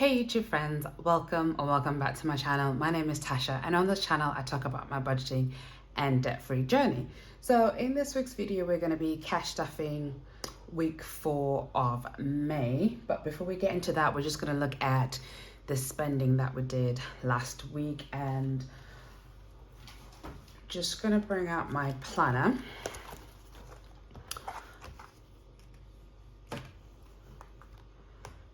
Hey YouTube friends, welcome or welcome back to my channel. My name is Tasha, and on this channel I talk about my budgeting and debt-free journey. So in this week's video we're going to be cash stuffing week 4 of May, but before we get into that we're just going to look at the spending that we did last week, and just going to bring out my planner.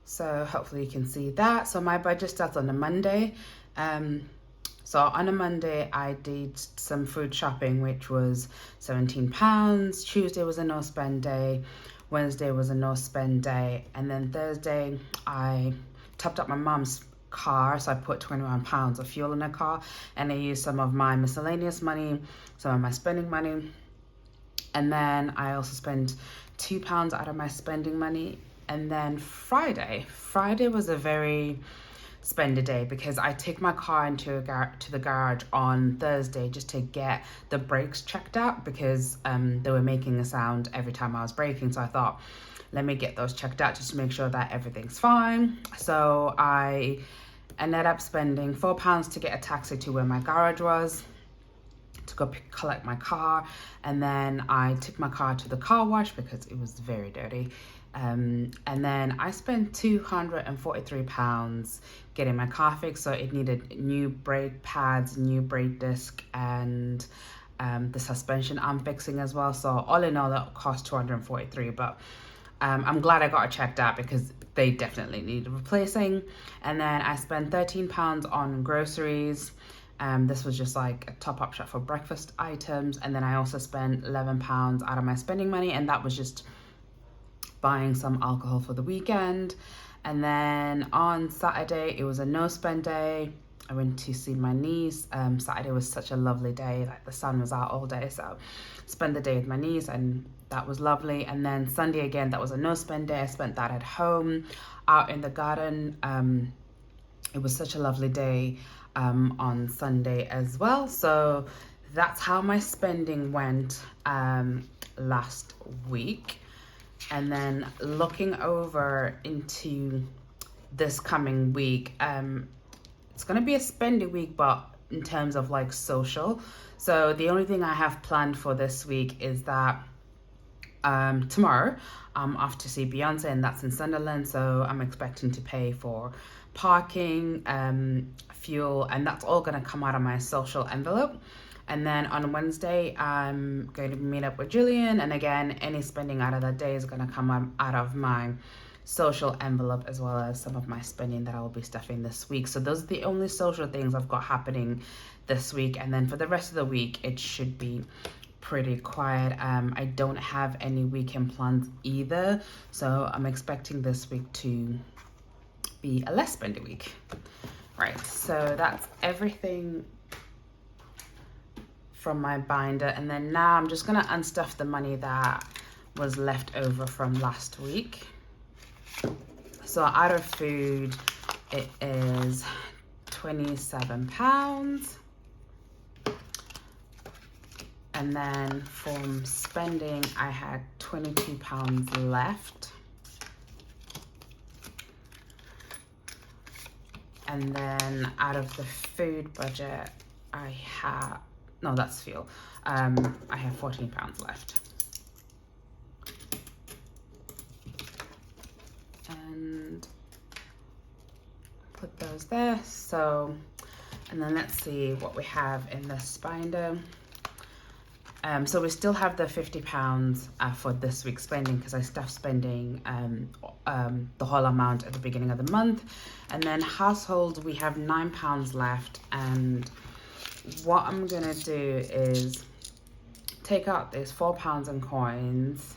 So hopefully you can see that. So my budget starts on a Monday. So on a Monday, I did some food shopping, which was £17. Tuesday was a no spend day. Wednesday was a no spend day. And then Thursday, I topped up my mom's car. So I put £21 of fuel in her car, and I used some of my miscellaneous money, some of my spending money. And then I also spent £2 out of my spending money. And then Friday was a very spendy day because I took my car to the garage on Thursday just to get the brakes checked out, because they were making a sound every time I was braking. So I thought, let me get those checked out just to make sure that everything's fine. So I ended up spending £4 to get a taxi to where my garage was, to go collect my car. And then I took my car to the car wash because it was very dirty. And then I spent £243 getting my car fixed. So it needed new brake pads, new brake disc, and the suspension I'm fixing as well. So all in all, that cost $243. But I'm glad I got it checked out because they definitely needed replacing. And then I spent £13 on groceries. This was just like a top-up shop for breakfast items. And then I also spent £11 out of my spending money, and that was just buying some alcohol for the weekend. And then on Saturday, it was a no spend day. I went to see my niece. Saturday was such a lovely day, like the sun was out all day, so spent the day with my niece, and that was lovely. And then Sunday again, that was a no spend day. I spent that at home out in the garden. It was such a lovely day on Sunday as well. So that's how my spending went last week. And then looking over into this coming week, it's going to be a spendy week, but in terms of like social. So the only thing I have planned for this week is that tomorrow I'm off to see Beyonce, and that's in Sunderland. So I'm expecting to pay for parking, fuel, and that's all going to come out of my social envelope. And then on Wednesday, I'm going to meet up with Julian. And again, any spending out of that day is going to come out of my social envelope, as well as some of my spending that I will be stuffing this week. So those are the only social things I've got happening this week. And then for the rest of the week, it should be pretty quiet. I don't have any weekend plans either. So I'm expecting this week to be a less spendy week. Right, so that's everything from my binder. And then now I'm just gonna unstuff the money that was left over from last week. So out of food, it is £27. And then from spending, I had £22 left. And then out of the food budget, I have, no, that's fuel. I have £14 left. And put those there. So, and then let's see what we have in this binder. So we still have the £50 for this week's spending, because I stuffed spending the whole amount at the beginning of the month. And then household, we have £9 left. And what I'm gonna do is take out this £4 in coins,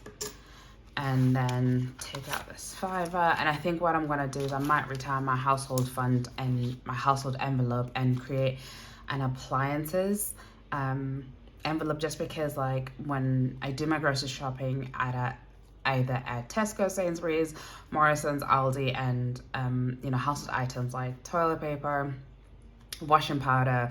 and then take out this £5. And I think what I'm gonna do is I might retire my household fund and my household envelope and create an appliances envelope, just because like when I do my grocery shopping at either at Tesco, Sainsbury's, Morrison's, Aldi, and you know, household items like toilet paper, washing powder,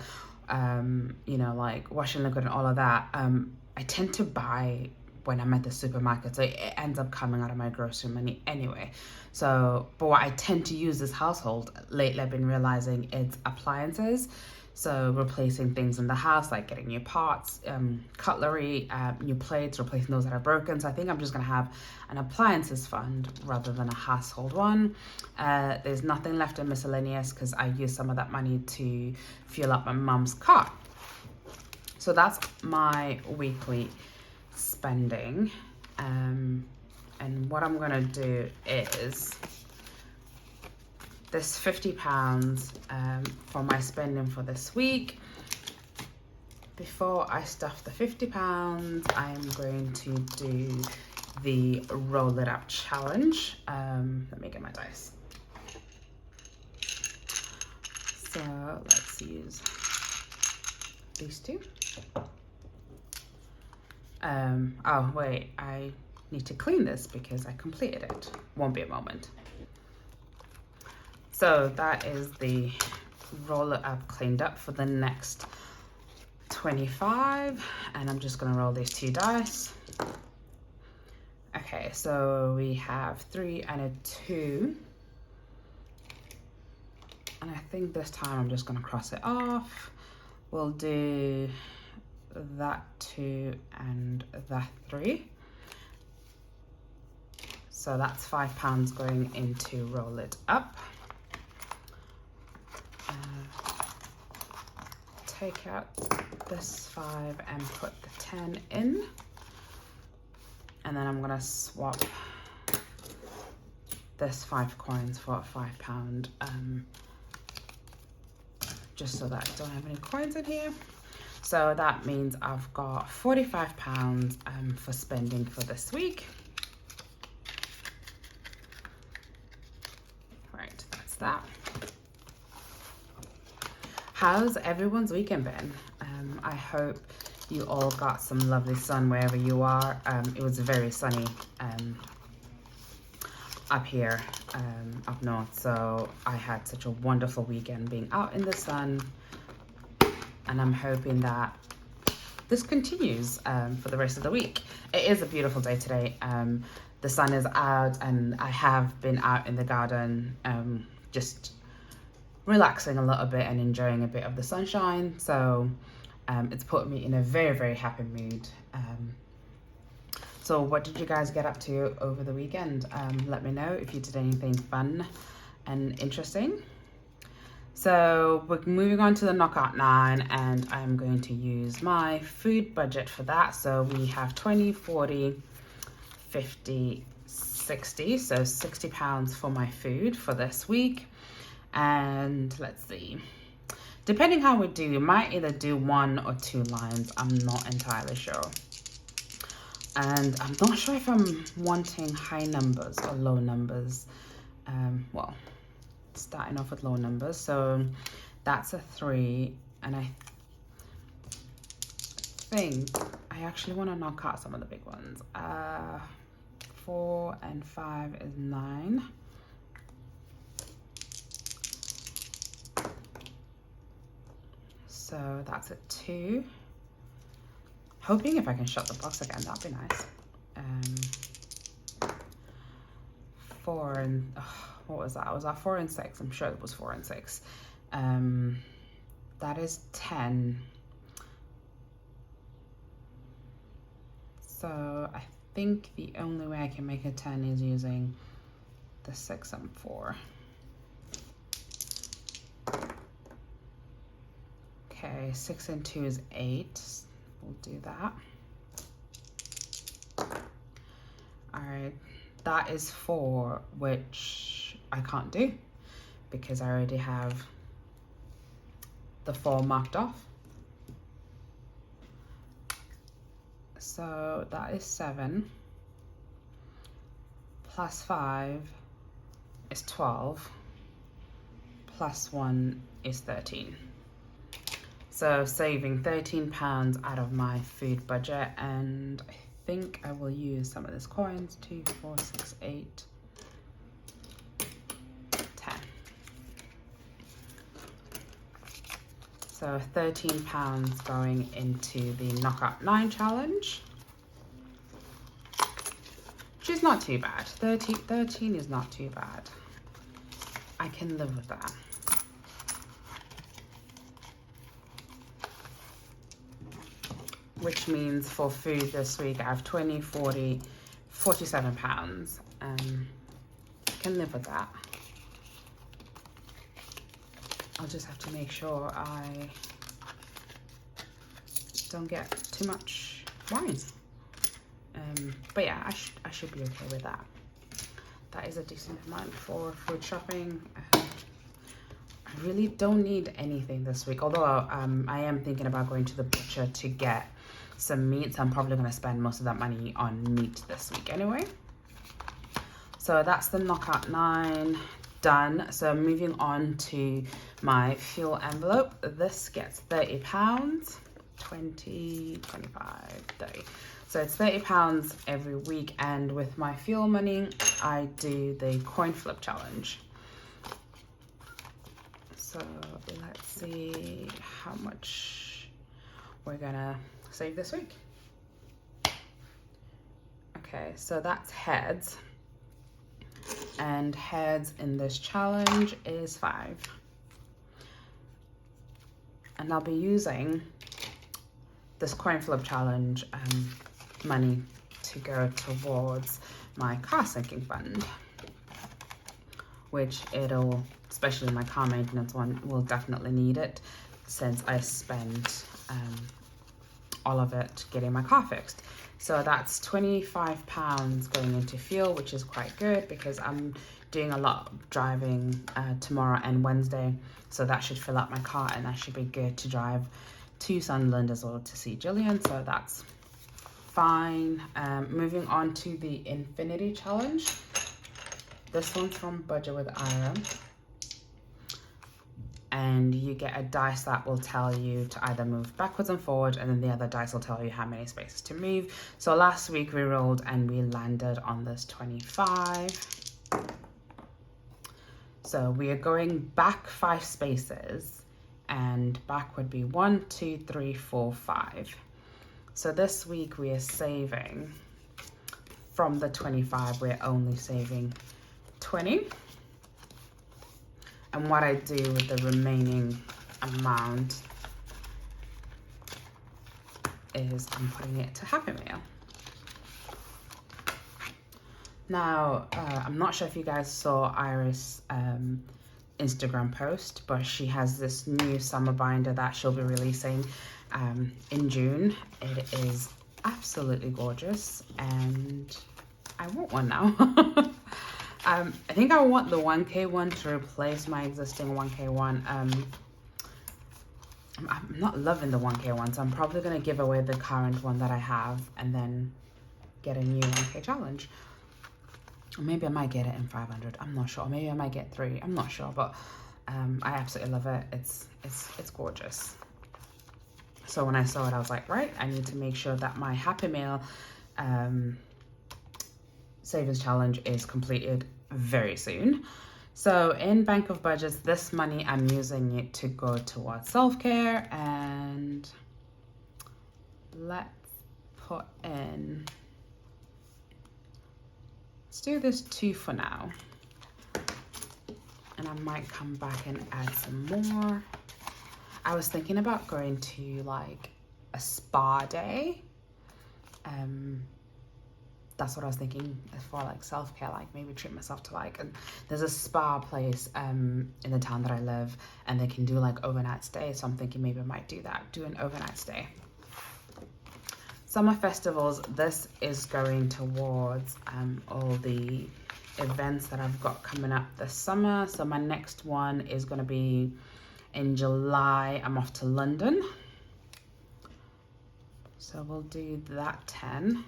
you know, like washing liquid and all of that, I tend to buy when I'm at the supermarket. So it ends up coming out of my grocery money anyway. So, but what I tend to use this household lately, I've been realizing it's appliances. So replacing things in the house, like getting new pots, cutlery, new plates, replacing those that are broken. So I think I'm just gonna have an appliances fund rather than a household one. There's nothing left in miscellaneous because I used some of that money to fuel up my mum's car. So that's my weekly spending. And what I'm gonna do is this £50 for my spending for this week. Before I stuff the £50, I am going to do the roll it up challenge. Let me get my dice. So let's use these two. Oh wait, I need to clean this because I completed it. Won't be a moment. So that is the roll it up cleaned up for the next 25, and I'm just gonna roll these 2 dice. Okay, so we have 3 and a 2, and I think this time I'm just gonna cross it off. We'll do that 2 and that 3. So that's £5 going into roll it up. Take out this 5 and put the 10 in, and then I'm gonna swap this 5 coins for a £5, just so that I don't have any coins in here. So that means I've got £45 for spending for this week. Right, that's that. How's everyone's weekend been? I hope you all got some lovely sun wherever you are. It was very sunny up here, up north. So I had such a wonderful weekend being out in the sun. And I'm hoping that this continues for the rest of the week. It is a beautiful day today. The sun is out and I have been out in the garden just relaxing a little bit and enjoying a bit of the sunshine. So it's put me in a very, very happy mood. So what did you guys get up to over the weekend? Let me know if you did anything fun and interesting. So we're moving on to the knockout 9, and I'm going to use my food budget for that. So we have 20, 40, 50, 60. So £60 for my food for this week. And let's see, depending how we do, we might either do 1 or 2 lines. I'm not entirely sure. And I'm not sure if I'm wanting high numbers or low numbers. Well, starting off with low numbers. So that's a 3. And I think I actually want to knock out some of the big ones. 4 and 5 is 9. So that's a 2. Hoping if I can shut the box again, that'd be nice. 4 and, what was that? Was that 4 and 6? I'm sure it was 4 and 6. That is 10. So I think the only way I can make a 10 is using the 6 and 4. Okay, 6 and 2 is 8. We'll do that. All right, that is 4, which I can't do because I already have the 4 marked off. So that is 7 plus 5 is 12 plus 1 is 13. So saving £13 out of my food budget, and I think I will use some of these coins. 2, 4, 6, 8, 10. So £13 going into the knockout 9 challenge. is not too bad. 13 is not too bad. I can live with that. Which means for food this week, I have 20, 40, 47 pounds. I can live with that. I'll just have to make sure I don't get too much wine. But yeah, I should be okay with that. That is a decent amount for food shopping. I really don't need anything this week, although I am thinking about going to the butcher to get some meat, so I'm probably going to spend most of that money on meat this week anyway. So that's the knockout 9 done. So moving on to my fuel envelope. This gets £30, 20, 25, 30. So it's £30 every week, and with my fuel money, I do the coin flip challenge. So let's see how much we're gonna save this week. Okay, so that's heads. And heads in this challenge is 5. And I'll be using this coin flip challenge money to go towards my car sinking fund, which it'll, especially my car maintenance one, will definitely need it since I spent all of it getting my car fixed. So that's £25 going into fuel, which is quite good because I'm doing a lot of driving tomorrow and Wednesday. So that should fill up my car, and that should be good to drive to Sunderland as well to see Jillian. So that's fine. Moving on to the Infinity Challenge. This one's from Budget with Ira. And you get a dice that will tell you to either move backwards and forward, and then the other dice will tell you how many spaces to move. So last week we rolled and we landed on this 25. So we are going back 5 spaces, and back would be 1, 2, 3, 4, 5. So this week we are saving, from the 25, we're only saving 20. And what I do with the remaining amount is I'm putting it to Happy Meal. Now, I'm not sure if you guys saw Iris' Instagram post, but she has this new summer binder that she'll be releasing in June. It is absolutely gorgeous, and I want one now. I think I want the 1K one to replace my existing 1K one. I'm not loving the 1K one, so I'm probably going to give away the current one that I have and then get a new 1K challenge. Or maybe I might get it in 500. I'm not sure. Maybe I might get 3. I'm not sure, but I absolutely love it. It's gorgeous. So when I saw it, I was like, right, I need to make sure that my Happy Meal savings challenge is completed very soon. So in Bank of Budgets, this money, I'm using it to go towards self-care, and let's put in, let's do this 2 for now, and I might come back and add some more. I was thinking about going to like a spa day. That's what I was thinking for like self-care, like maybe treat myself to like, and there's a spa place in the town that I live, and they can do like overnight stay. So I'm thinking maybe I might do that, do an overnight stay. Summer festivals, this is going towards all the events that I've got coming up this summer. So my next one is going to be in July. I'm off to London. So we'll do that 10.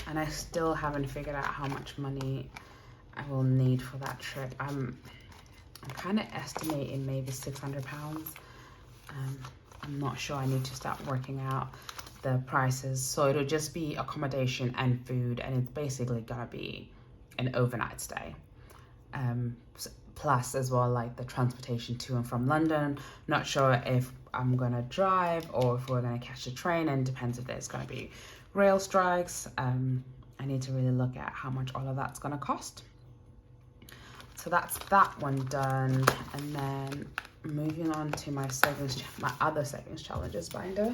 And I still haven't figured out how much money I will need for that trip. I'm kind of estimating maybe £600. I'm not sure. I need to start working out the prices. So it'll just be accommodation and food, and it's basically gonna be an overnight stay. plus as well like the transportation to and from London. Not sure if I'm gonna drive or if we're gonna catch the train, and depends if there's gonna be rail strikes. I need to really look at how much all of that's gonna cost. So that's that one done, and then moving on to my other savings challenges binder.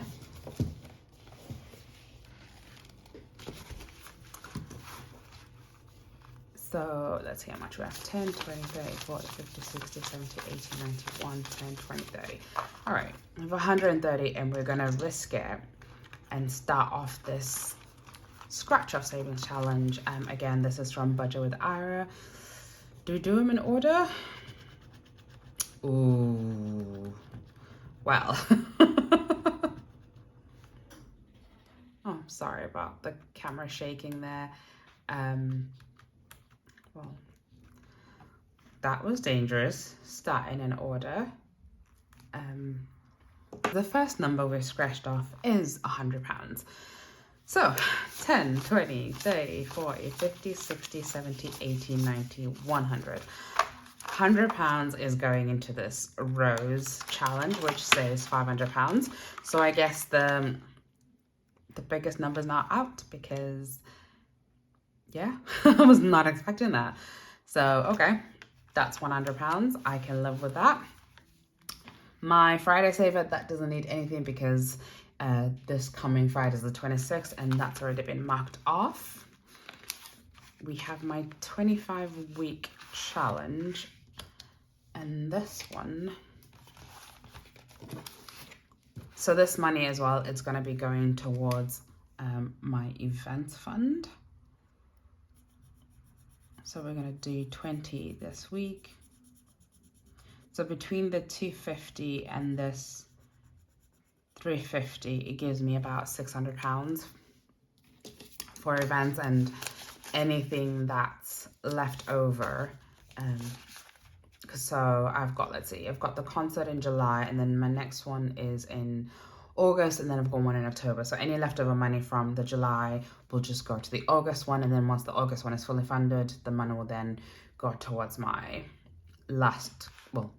So let's see how much we have. 10, 20, 30, 40, 50, 60, 70, 80, 90, 1, 10, 20, 30. All right, we have 130, and we're gonna risk it and start off this scratch off savings challenge. Again, this is from Budget with Ira. Do we do them in order? Ooh, well. Oh, sorry about the camera shaking there. Well, that was dangerous, starting in order. The first number we've scratched off is £100. So 10, 20, 30, 40, 50, 60, 70, 80, 90, 100. £100 is going into this rose challenge, which says £500. So I guess the biggest number's not out, because yeah, I was not expecting that. So, okay, that's £100. I can live with that. My Friday saver, that doesn't need anything, because this coming Friday is the 26th, and that's already been marked off. We have my 25-week challenge, and this one. So this money as well, it's going to be going towards my events fund. So we're going to do 20 this week. So between the 250 and this 350, it gives me about £600 for events and anything that's left over. So I've got, let's see, I've got the concert in July, and then my next one is in August, and then I've got one in October. So any leftover money from the July will just go to the August one, and then once the August one is fully funded, the money will then go towards my last, not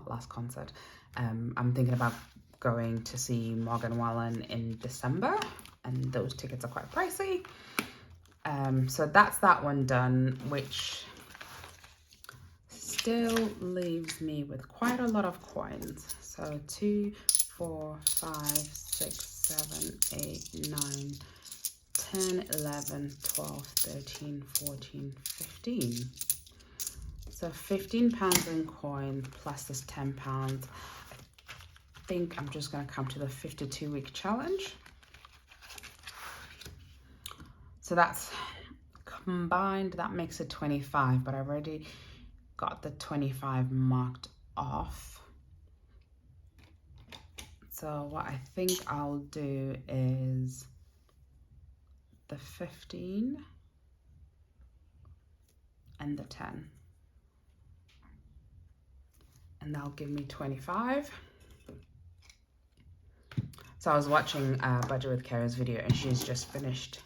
last concert. I'm thinking about going to see Morgan Wallen in December, and those tickets are quite pricey. So that's that one done, which still leaves me with quite a lot of coins. So 2, 4, 5, 6, 7, 8, 9, 10, 11, 12, 13, 14, 15. So £15 in coin plus this £10. I think I'm just going to come to the 52-week challenge. So that's combined, that makes it 25, but I've already got the 25 marked off. So what I think I'll do is the 15 and the 10. And that'll give me 25. So I was watching Budget with Kara's video, and she's just finished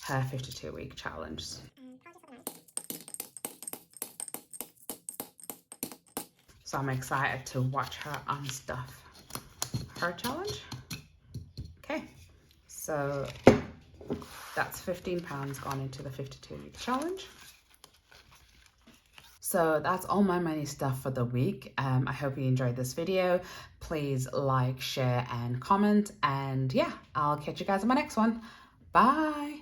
her 52-week challenge. So I'm excited to watch her unstuff her challenge. Okay, so that's £15 gone into the 52-week challenge. So that's all my money stuff for the week. I hope you enjoyed this video. Please like, share, and comment. And yeah, I'll catch you guys in my next one. Bye.